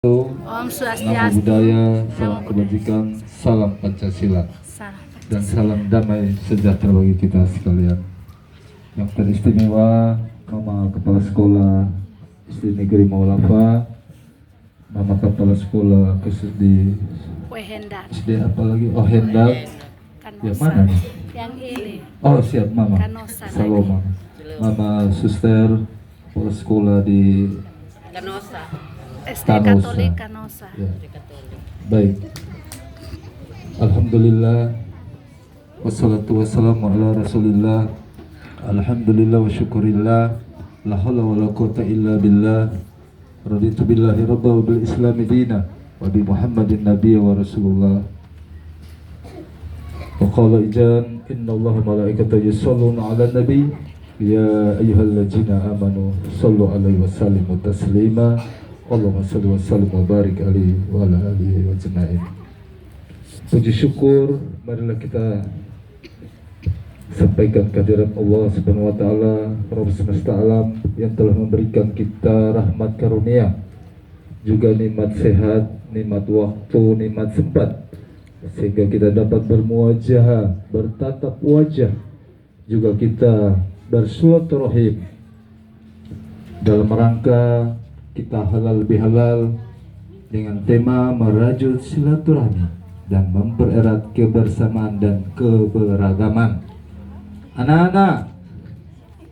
Om Namo Swastiastu, Budaya, Namo salam kebajikan, salam Pancasila, Salam. dan salam damai sejahtera bagi kita sekalian. Yang teristimewa, Mama Kepala Sekolah SD Negeri Maulafa, Mama Kepala Sekolah khusus di Wehendak, SD apa lagi? Oh, Hendak. Yang mana nih? Yang ini, Oh, siap Mama. Kanosa. Salam Mama Suster, Kepala Sekolah di Kanosa. SD Kanosa. Katolik Kanosa. Ya. Baik. Alhamdulillah. Wassalatu wassalamu ala rasulillah. Alhamdulillah wa syukurillah. La hawla wa la quwata illa billah. Raditu billahi rabba wa bil islami dina. Wa bi Muhammadin nabiyya wa rasulullah. Wa qala ijan inna allaha malaikatahu yusalluna ala nabi. Ya ayyuhalladzina amanu sallu alaihi wa sallimu taslima. Allahumma salli wa sallim wa barik alaihi wa ala alihi wa ajma'in. Puji syukur marilah kita sampaikan kehadirat Allah Subhanahu wa taala, Rabb semesta alam yang telah memberikan kita rahmat karunia, juga nikmat sehat, nikmat waktu, nikmat sempat, sehingga kita dapat bermuajah, bertatap wajah, juga kita bersilaturahim dalam rangka kita halal lebih halal dengan tema merajut silaturahmi dan mempererat kebersamaan dan keberagaman. Anak-anak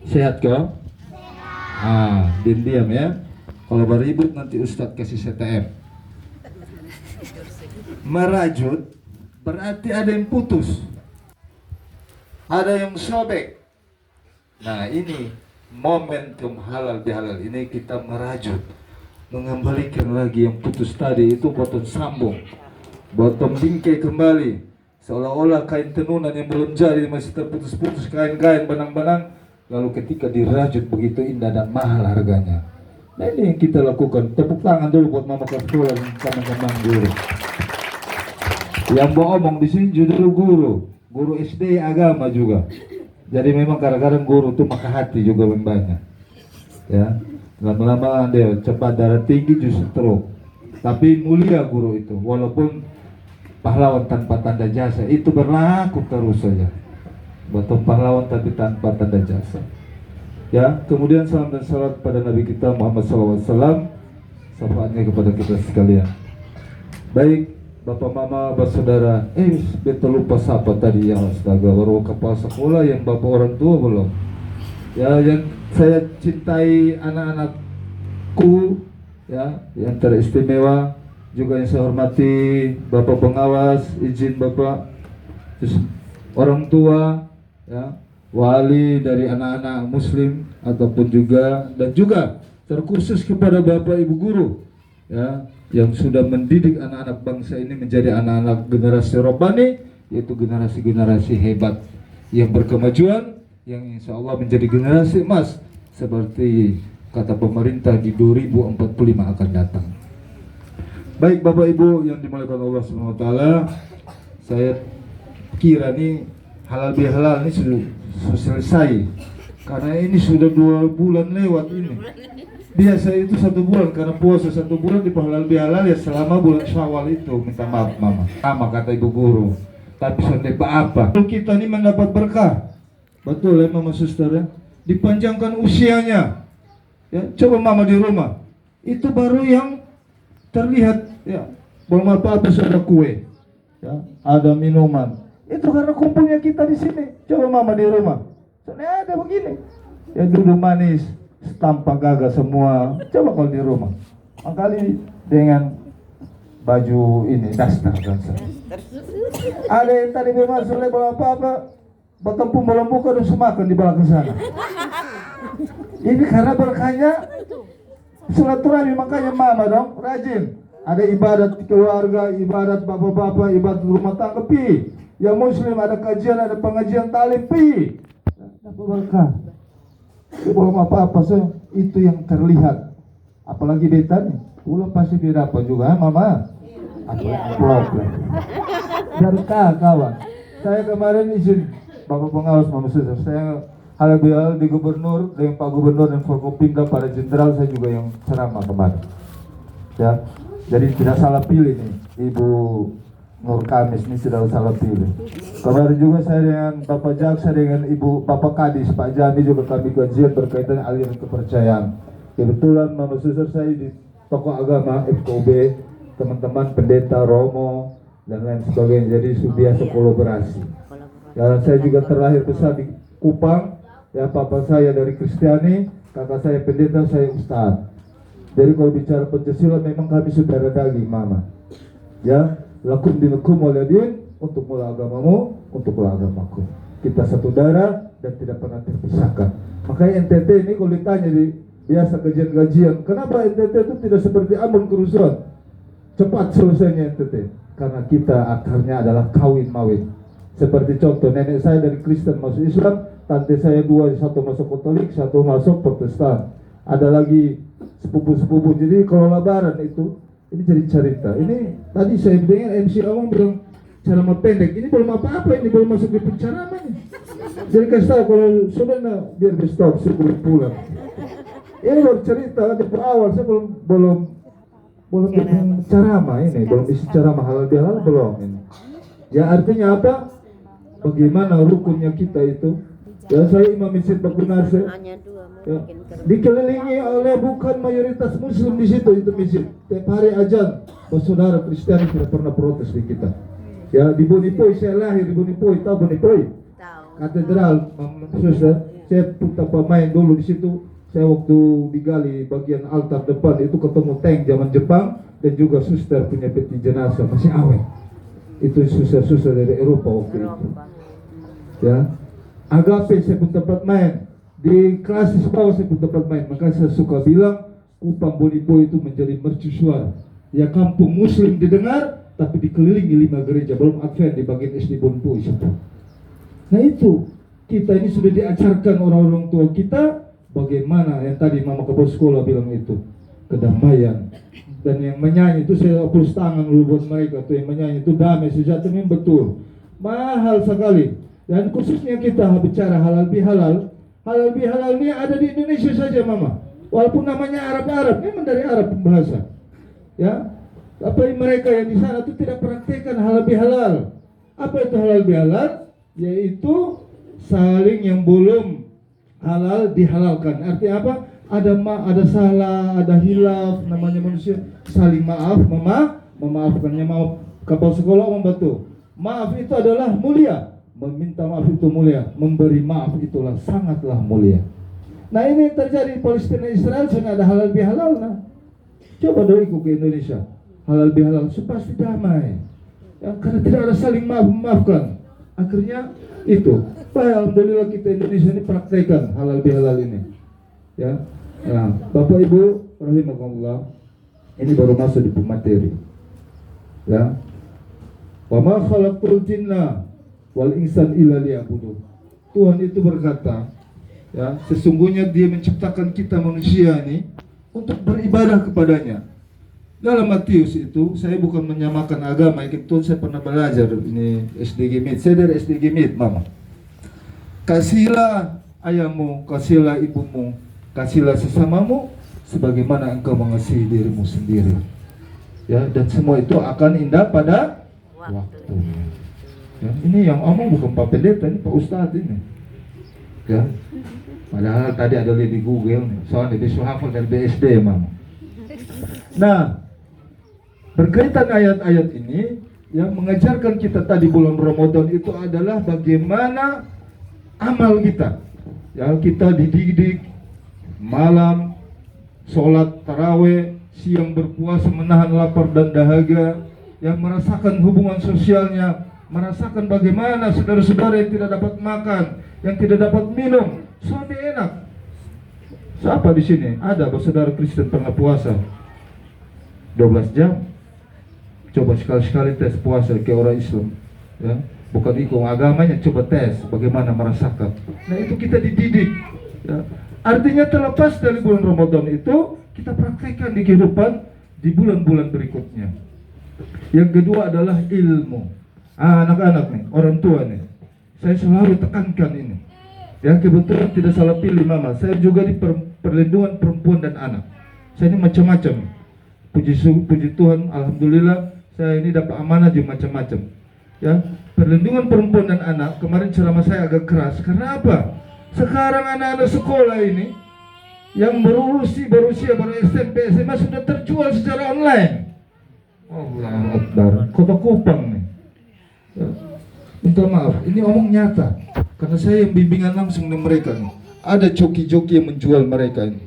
sehat kau? Diam ya. Kalau beribut nanti Ustadz kasih CTM. Merajut berarti ada yang putus, ada yang sobek. Nah ini momentum halal bihalal ini kita merajut, mengembalikan lagi yang putus tadi itu, potong sambung, potong bingkai kembali, seolah-olah kain tenunan yang belum jadi masih terputus-putus, kain-kain benang-benang, lalu ketika dirajut begitu indah dan mahal harganya. Nah ini yang kita lakukan. Tepuk tangan dulu buat Mama Kepala dan teman-teman guru. Yang mau omong di sini dulu guru SD agama juga. Jadi memang kadang-kadang guru tuh maka hati juga banyak. Ya, lama-lama dia cepat darah tinggi justru stroke. Tapi mulia guru itu, walaupun pahlawan tanpa tanda jasa itu berlaku terus saja. Betul pahlawan tapi tanpa tanda jasa. Ya, kemudian salam dan salat pada Nabi kita Muhammad SAW, syafaatnya kepada kita sekalian. Baik. Bapak mama, bapak saudara, betul lupa siapa tadi ya, astaga, baru kepala sekolah yang bapak orang tua belum. Ya, yang saya cintai anak-anakku, ya, yang teristimewa, juga yang saya hormati bapak pengawas, izin bapak, terus orang tua, ya, wali dari anak-anak muslim ataupun juga dan juga terkhusus kepada bapak ibu guru, ya, yang sudah mendidik anak-anak bangsa ini menjadi anak-anak generasi robbani, yaitu generasi-generasi hebat yang berkemajuan, yang insya Allah menjadi generasi emas seperti kata pemerintah di 2045 akan datang. Baik Bapak Ibu yang dimuliakan Allah Subhanahu wa taala, saya kira nih halal bihalal ini sudah selesai, karena ini sudah 2 bulan lewat ini. Biasa itu 1 bulan, karena puasa 1 bulan di halal bihalal ya selama bulan Syawal itu. Minta maaf mama, sama kata ibu guru. Tapi sampai apa? Kita ini mendapat berkah. Betul ya mama suster ya. Dipanjangkan usianya. Ya, coba mama di rumah. Itu baru yang terlihat ya. Belum apa-apa sudah kue. Ya, ada minuman. Itu karena kumpulnya kita di sini. Coba mama di rumah. Soalnya ada begini. Ya duduk manis. Tampak gagah semua. Coba kalau di rumah kali dengan baju ini daster kan. Ada yang tadi belum masuk level apa-apa, bertempung belum buka dan semakan di belakang sana. Ini karena berkahnya silaturahmi, makanya mama dong rajin. Ada ibadat keluarga, ibadat bapak-bapak, ibadat rumah tangga pi. Yang muslim ada kajian, ada pengajian talim pi. Dapat berkah. Belum apa-apa so, itu yang terlihat. Apalagi beta nih, ulang pasti dia dapat juga, mama. Ada problem. Berkah kawan. Saya kemarin izin Bapak pengawas mama suster, saya halal bihalal di gubernur dengan Pak Gubernur dan Forkopimda para jenderal, saya juga yang ceramah kemarin. Ya, Jadi tidak salah pilih nih, Ibu Nur Kamis ini tidak salah pilih. Kemarin juga saya dengan Bapak Jaksa, dengan Ibu Bapak Kadis, Pak Jami juga kami kajian berkaitan aliran kepercayaan. Kebetulan Mama Suster saya di tokoh agama FKUB, teman-teman pendeta Romo dan lain sebagainya, jadi biasa kolaborasi. Ya, saya juga terlahir besar di Kupang, ya papa saya dari Kristiani, kakak saya pendeta, saya ustadz. Jadi kalau bicara Pancasila memang kami saudara daging mama. Ya, lakum dinukum waladin, untuk mula agamamu, untuk mula agamaku. Kita satu darah dan tidak pernah terpisahkan. Makanya NTT ini kalau ditanya di biasa kajian-kajian, kenapa NTT itu tidak seperti Ambon kerusuhan? Cepat selesainya NTT, karena kita akarnya adalah kawin mawin. Seperti contoh, nenek saya dari Kristen masuk Islam, tante saya dua, satu masuk Katolik, satu masuk Protestan. Ada lagi sepupu-sepupu. Jadi kalau lebaran itu, ini jadi cerita. Ini tadi saya dengar MC Awang bilang ceramah pendek. Ini belum apa-apa, ini belum masuk di penceraman. Jadi kasih tahu kalau sudah biar di stop sebelum pulang. Ini baru cerita di awal, saya belum ceramah ini, belum isi ceramah halal bihalal belum ini. Ya artinya apa? Bagaimana rukunnya kita itu? Ya saya Imam Masjid Bakunase, ya, dikelilingi oleh bukan mayoritas Muslim di situ itu masjid. Tiap hari azan, saudara Kristiani tidak pernah protes di kita. Ya di Bonipoi saya lahir di Bonipoi, tahu Bonipoi? Katedral, Suster. Saya putar pemain dulu di situ. Saya waktu digali bagian altar depan itu ketemu tank zaman Jepang dan juga suster punya peti jenazah masih awet. Itu suster-suster dari Eropa waktu itu. Ya, Agape saya pun tempat main di kelas bawah, saya pun tempat main. Maka saya suka bilang Kupang Bonipoi itu menjadi mercusuar. Ya kampung Muslim didengar, tapi dikelilingi 5 gereja belum Advent di bagian SD Bonipoi itu. Nah itu kita ini sudah diajarkan orang-orang tua kita bagaimana yang tadi Mama Kepala Sekolah bilang itu kedamaian. Dan yang menyanyi itu saya hapus tangan dulu buat mereka tuh yang menyanyi itu damai sejahtera, ini betul mahal sekali. Dan khususnya kita bicara halal bihalal, halal bihalal ini ada di Indonesia saja Mama, walaupun namanya Arab-Arab, memang dari Arab pembahasa ya, tapi mereka yang di sana itu tidak praktekkan halal bihalal. Apa itu halal bihalal? Yaitu saling yang belum halal dihalalkan. Artinya apa? Ada salah, ada hilaf, namanya manusia saling maaf, memaafkannya. Maaf kapal sekolah membantu. Maaf itu adalah mulia, meminta maaf itu mulia, memberi maaf itulah sangatlah mulia. Nah ini terjadi Palestina Israel, sana ada halal bihalal. Nah coba dong ikut ke Indonesia, halal bihalal pasti damai. Ya, karena tidak ada saling memaafkan. Akhirnya itu. Baik, alhamdulillah kita Indonesia ini praktekkan halal bihalal ini. Ya. Nah, Bapak Ibu rahimakumullah, ini baru masuk di pemateri. Ya. Wa ma khalaqtul jinna wal insan illa liya'budun. Tuhan itu berkata, ya, sesungguhnya Dia menciptakan kita manusia ini untuk beribadah kepadanya. Dalam Matius itu, saya bukan menyamakan agama, itu saya pernah belajar ini SDG MIT. Saya dari SDG MIT, Mama. Kasihlah ayahmu, kasihlah ibumu, kasihlah sesamamu sebagaimana engkau mengasihi dirimu sendiri. Ya, dan semua itu akan indah pada waktu. Ya, ini yang omong bukan Pak Pendeta, ini Pak Ustadz ini. Ya. Padahal tadi ada di Google nih, soalnya disuruh hafal dari BSD, Mama. Nah, berkaitan ayat-ayat ini yang mengajarkan kita tadi bulan Ramadan itu adalah bagaimana amal kita. Ya, kita dididik malam sholat taraweh, siang berpuasa menahan lapar dan dahaga, yang merasakan hubungan sosialnya, merasakan bagaimana saudara-saudara yang tidak dapat makan, yang tidak dapat minum, suami enak. Siapa di sini? Ada saudara Kristen tengah puasa 12 jam. Coba sekali-sekali tes puasa ke orang Islam, ya. Bukan ikut agamanya, coba tes bagaimana merasakan. Nah itu kita dididik, ya. Artinya terlepas dari bulan Ramadan itu kita praktekkan di kehidupan di bulan-bulan berikutnya. Yang kedua adalah ilmu. Anak-anak nih, orang tua nih, saya selalu tekankan ini. Ya, kebetulan tidak salah pilih Mama. Saya juga di perlindungan perempuan dan anak. Saya ini macam-macam. puji Tuhan, alhamdulillah saya ini dapat amanah juga macam-macam. Ya, perlindungan perempuan dan anak. Kemarin ceramah saya agak keras. Karena apa? Sekarang anak-anak sekolah ini yang berusia baru SMP, SMA sudah terjual secara online. Allahu Akbar. Kota Kupang nih. Ya. Minta maaf, ini omong nyata. Karena saya yang bimbingan langsung dengan mereka nih. Ada joki-joki yang menjual mereka ini.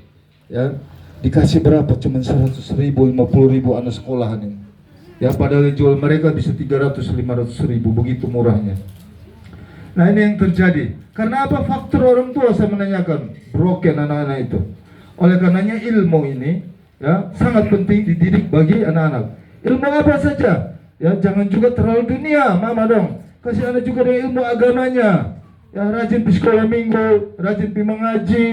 Ya, dikasih berapa? Cuma 100.000, 50.000 anak sekolahan ini. Ya, padahal yang jual mereka bisa 300-500.000, begitu murahnya. Nah, ini yang terjadi. Karena apa? Faktor orang tua saya menanyakan, broken anak-anak itu. Oleh karenanya ilmu ini ya sangat penting dididik bagi anak-anak. Ilmu apa saja? Ya, jangan juga terlalu dunia, mama dong. Kasih anak juga dengan ilmu agamanya. Ya, rajin di sekolah minggu, rajin di mengaji.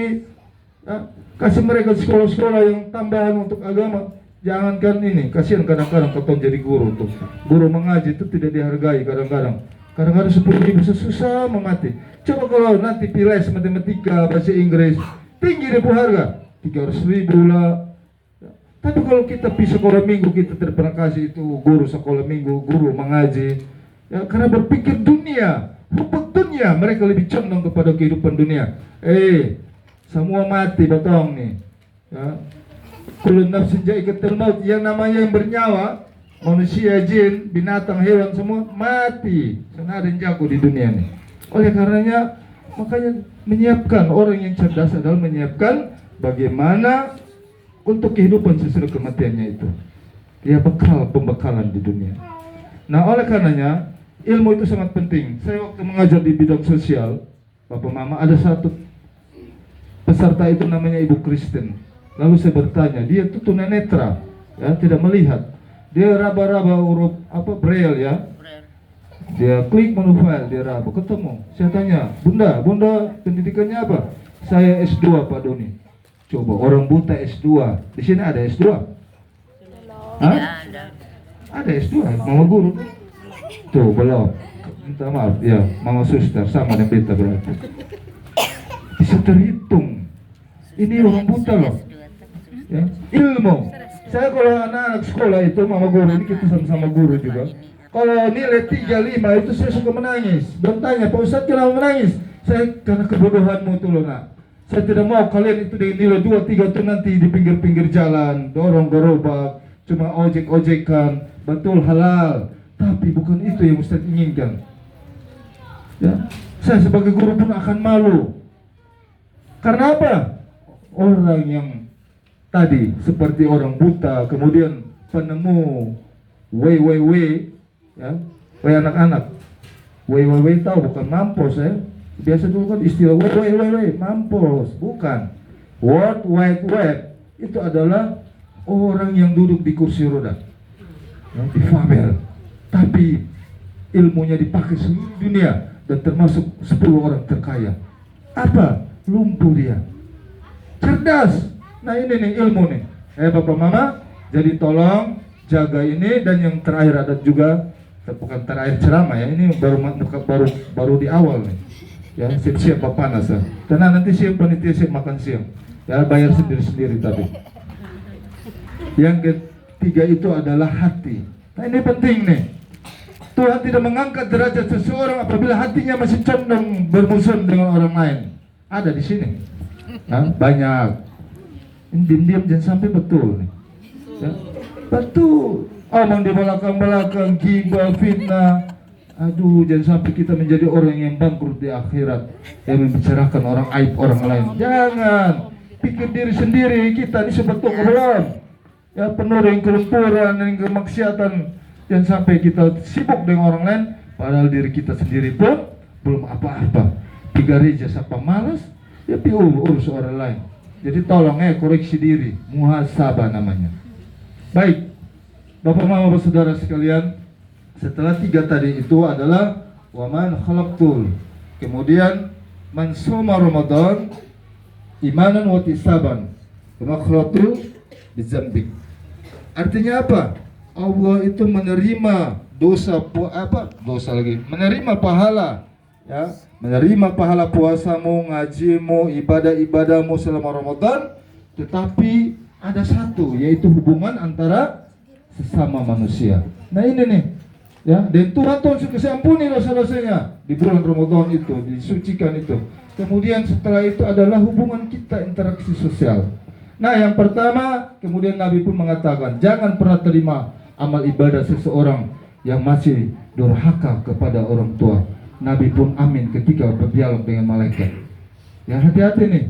Ya, kasih mereka sekolah-sekolah yang tambahan untuk agama. Jangankan ini, kasihan kadang-kadang kalau jadi guru tuh. Guru mengaji itu tidak dihargai kadang-kadang. Kadang-kadang 10.000 susah memati. Coba kalau nanti piles matematika, bahasa Inggris, tinggi deh harga. 300.000 lah. Tapi kalau kita pergi sekolah minggu, kita tidak pernah kasih itu guru sekolah minggu, guru mengaji. Ya, karena berpikir dunia, rumput dunia, mereka lebih condong kepada kehidupan dunia. Semua mati batong nih. Ya. Kulun nafsin jaikatul maut, yang namanya yang bernyawa, manusia, jin, binatang, hewan semua mati. Karena ada yang jago di dunia nih. Oleh karenanya, makanya menyiapkan orang yang cerdas adalah menyiapkan bagaimana untuk kehidupan sesudah kematiannya itu. Dia bekal pembekalan di dunia. Nah, oleh karenanya ilmu itu sangat penting. Saya waktu mengajar di bidang sosial, Bapak Mama, ada satu peserta itu namanya Ibu Kristen. Lalu saya bertanya, dia itu tunanetra, ya, tidak melihat. Dia raba-raba huruf braille ya. Dia klik menu file, dia raba, ketemu. Saya tanya, Bunda pendidikannya apa? Saya S2 Pak Doni. Coba orang buta S2. Di sini ada S2? Hah? Ada S2, Mama guru. Tuh, belum. Minta maaf, ya, Mama suster sama dengan beta berarti. Bisa terhitung. Ini orang buta loh. Ya, ilmu. Saya kalau anak-anak sekolah itu, Mama guru ini kita sama-sama guru juga. Kalau nilai 3-5 itu saya suka menangis. Bertanya, Pak Ustadz kenapa menangis? Saya karena kebodohanmu itu loh nak. Saya tidak mau kalian itu dengan nilai 2-3 itu nanti di pinggir-pinggir jalan, dorong gerobak, cuma ojek-ojekan, betul halal. Tapi bukan itu yang Ustadz inginkan. Ya, saya sebagai guru pun akan malu. Karena apa? Orang yang tadi seperti orang buta, kemudian penemu WWW, ya, anak-anak, WWW tahu bukan mampus ya. Biasa dulu kan istilah WWW, mampus, bukan. World Wide Web itu adalah orang yang duduk di kursi roda, ya, di Fabel, tapi ilmunya dipakai seluruh dunia dan termasuk 10 orang terkaya. Apa? Lumpuh dia, cerdas. Nah ini nih ilmu nih, Bapak Mama, jadi tolong jaga ini. Dan yang terakhir ada juga, bukan terakhir ceramah ya, ini baru di awal nih, ya, siap-siap Bapak panas ya. Karena nanti siang panitia siap makan siang, ya, bayar sendiri-sendiri tadi. Yang ketiga itu adalah hati. Nah ini penting nih, Tuhan tidak mengangkat derajat seseorang apabila hatinya masih condong bermusuhan dengan orang lain. Ada di sini, nah, banyak. Diam-diam jangan sampai betul nih. Ya, betul. Omong di belakang-belakang, gibah, fitnah. Aduh, jangan sampai kita menjadi orang yang bangkrut di akhirat, yang membicarakan orang aib orang lain. Jangan. Pikir diri sendiri, kita ini sebetulnya belum. Ya, penuh dengan kelempuran dan kemaksiatan. Jangan sampai kita sibuk dengan orang lain, padahal diri kita sendiri pun belum apa-apa. 3 gereja siapa malas, ya urus orang lain. Jadi tolong koreksi diri, muhasabah namanya. Baik, Bapak Mama Saudara sekalian, setelah 3 tadi itu adalah waman khalaqtul. Kemudian man shoma Ramadan imanan wa ihtisaban, wa khalaqtul bizambik. Artinya apa? Allah itu menerima menerima pahala, ya, menerima pahala puasamu, ngajimu, ibadah-ibadahmu selama Ramadan, tetapi ada satu, yaitu hubungan antara sesama manusia. Nah ini nih, ya, dan Tuhan suka ampuni dosa-dosanya di bulan Ramadan itu, disucikan itu. Kemudian setelah itu adalah hubungan kita, interaksi sosial. Nah yang pertama, kemudian Nabi pun mengatakan, jangan pernah terima amal ibadah seseorang yang masih durhaka kepada orang tua. Nabi pun amin ketika berdialog dengan malaikat. Ya hati-hati nih,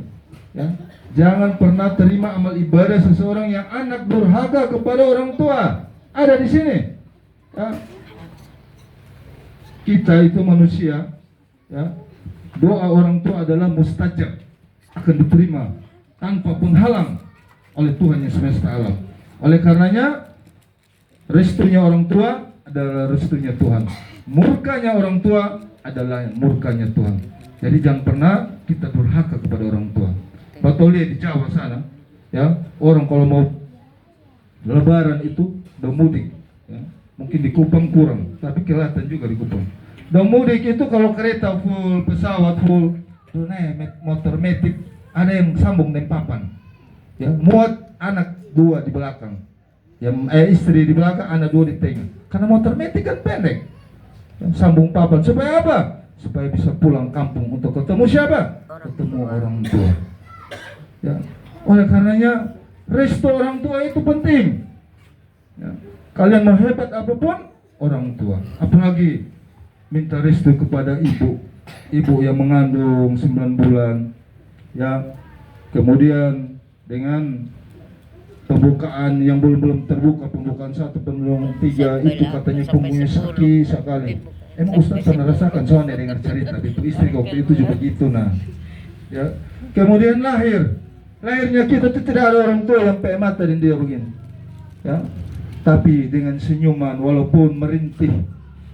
ya. Jangan pernah terima amal ibadah seseorang yang anak durhaka kepada orang tua. Ada di sini. Ya. Kita itu manusia, ya. Doa orang tua adalah mustajab, akan diterima tanpa penghalang oleh Tuhan yang semesta alam. Oleh karenanya, restunya orang tua adalah restunya Tuhan. Murkanya orang tua adalah murkanya Tuhan. Jadi jangan pernah kita durhaka kepada orang tua. Bapak lihat di Jawa sana, ya, orang kalau mau lebaran itu udah mudik, ya. Mungkin di Kupang kurang, tapi kelihatan juga di Kupang. Udah mudik itu kalau kereta full, pesawat full, tuh motor metik, ada yang sambung dengan papan, ya, muat anak dua di belakang, yang istri di belakang, anak dua di tengah. Karena motor metik kan pendek, yang sambung papan supaya apa? Supaya bisa pulang kampung untuk ketemu siapa? Ketemu orang tua. Ya, oleh karenanya restu orang tua itu penting. Ya, kalian mau hebat apapun orang tua, apalagi minta restu kepada ibu yang mengandung 9 bulan, ya, kemudian dengan pembukaan yang belum terbuka, pembukaan 1, pembukaan 3 itu katanya punggungnya sakit sekali. Emang Ustaz pernah rasakan soalnya dengar cerita itu istri waktu itu juga gitu. Nah, ya, kemudian lahirnya kita itu tidak ada orang tua yang pakai mata dan dia begini, ya, tapi dengan senyuman walaupun merintih.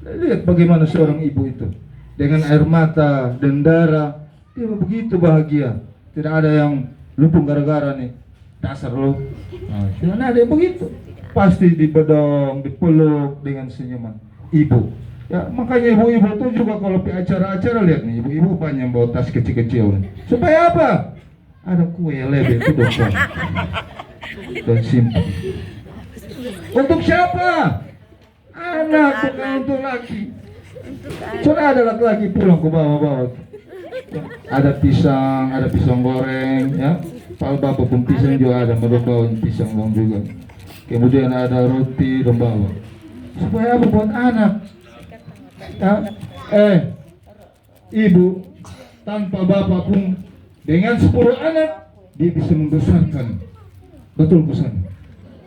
Lihat bagaimana seorang ibu itu dengan air mata dan darah, dia begitu bahagia. Tidak ada yang lupung gara-gara nih dasar lo. Nah, tidak ada yang begitu. Pasti dibedong, dipeluk dengan senyuman ibu. Ya, makanya ibu-ibu itu juga kalau di acara-acara lihat nih, ibu-ibu banyak bawa tas kecil-kecil nih. Supaya apa? Ada kue lebe itu dong. Dan simpan. Untuk siapa? Anak, bukan untuk laki. Soalnya ada laki-laki pulang ke bawah-bawah. Ada pisang goreng, ya. Kalau bapak pun pisang juga ada, bawa pisang goreng juga. Kemudian ada roti dan bawa. Supaya apa? Buat anak. Ya, ibu tanpa bapak pun dengan 10 anak dia bisa membesarkan, betul pesan.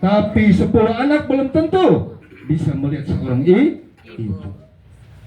Tapi 10 anak belum tentu bisa melihat seorang ibu.